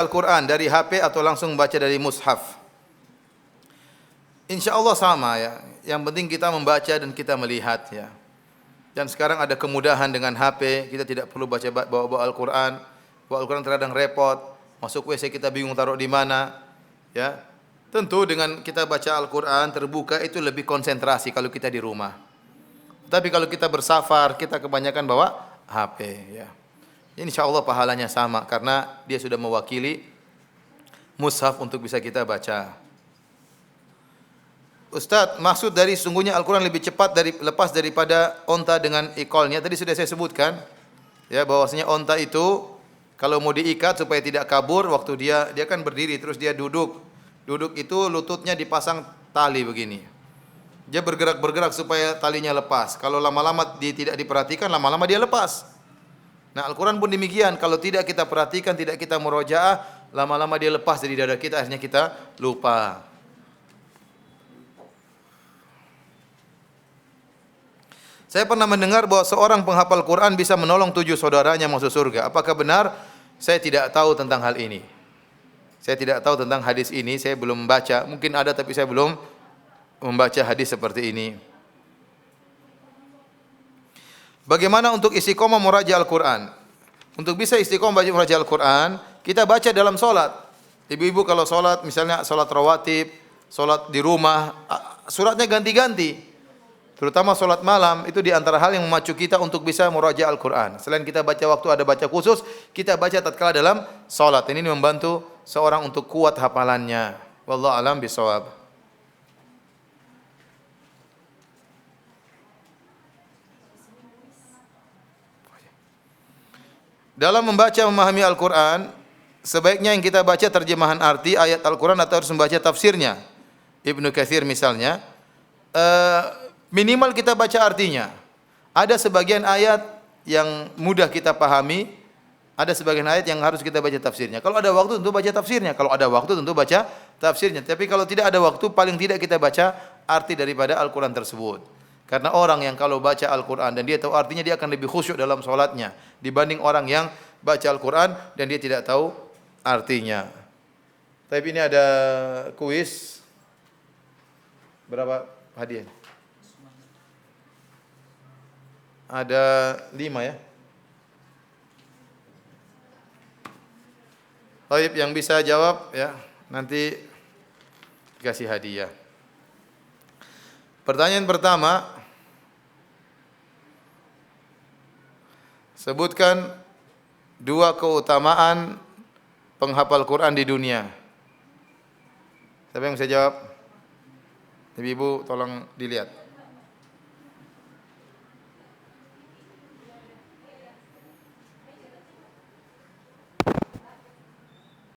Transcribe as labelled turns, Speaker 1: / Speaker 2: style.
Speaker 1: Al-Quran dari HP atau langsung baca dari mushaf? Insya Allah sama ya. Yang penting kita membaca dan kita melihat ya. Dan sekarang ada kemudahan dengan HP, kita tidak perlu bawa Al-Quran. Bawa Al-Quran terkadang repot. Masuk WC kita bingung taruh di mana. Ya, tentu dengan kita baca Al-Quran terbuka itu lebih konsentrasi kalau kita di rumah. Tapi kalau kita bersafar, kita kebanyakan bawa HP ya. Insya Allah pahalanya sama karena dia sudah mewakili mushaf untuk bisa kita baca. Ustaz, maksud dari sungguhnya Al-Quran lebih cepat lepas daripada onta dengan ikolnya. Tadi sudah saya sebutkan ya, bahwasanya onta itu kalau mau diikat supaya tidak kabur, waktu dia kan berdiri terus dia duduk. Duduk itu lututnya dipasang tali begini. Dia bergerak supaya talinya lepas. Kalau lama-lama dia tidak diperhatikan, lama-lama dia lepas. Nah, Al-Quran pun demikian. Kalau tidak kita perhatikan, tidak kita murojaah, lama-lama dia lepas dari dada kita, akhirnya kita lupa. Saya pernah mendengar bahwa seorang penghafal Quran bisa menolong 7 saudaranya masuk surga. Apakah benar? Saya tidak tahu tentang hal ini. Saya tidak tahu tentang hadis ini, saya belum membaca. Mungkin ada tapi saya belum membaca hadis seperti ini. Bagaimana untuk istiqomah muraja Al-Quran? Untuk bisa istiqomah muraja Al-Quran, kita baca dalam solat. Ibu-ibu kalau solat, misalnya solat rawatib, solat di rumah, suratnya ganti-ganti. Terutama solat malam, itu di antara hal yang memacu kita untuk bisa muraja Al-Quran. Selain kita baca waktu ada baca khusus, kita baca tatkala dalam solat. Ini membantu seorang untuk kuat hafalannya. Wallahu a'lam bishawab. Dalam membaca memahami Al-Quran, sebaiknya yang kita baca terjemahan arti ayat Al-Quran atau harus membaca tafsirnya. Ibnu Katsir misalnya, minimal kita baca artinya. Ada sebagian ayat yang mudah kita pahami, ada sebagian ayat yang harus kita baca tafsirnya. Kalau ada waktu tentu baca tafsirnya. Kalau ada waktu tentu baca tafsirnya. Tapi kalau tidak ada waktu, paling tidak kita baca arti daripada Al-Quran tersebut. Karena orang yang kalau baca Al-Quran dan dia tahu artinya, dia akan lebih khusyuk dalam solatnya dibanding orang yang baca Al-Quran dan dia tidak tahu artinya. Tapi ini ada kuis. Berapa hadiah? Ada 5 ya. Baik, yang bisa jawab ya nanti dikasih hadiah. Pertanyaan pertama, sebutkan 2 keutamaan penghafal Quran di dunia. Siapa yang bisa jawab? Ibu-ibu tolong dilihat.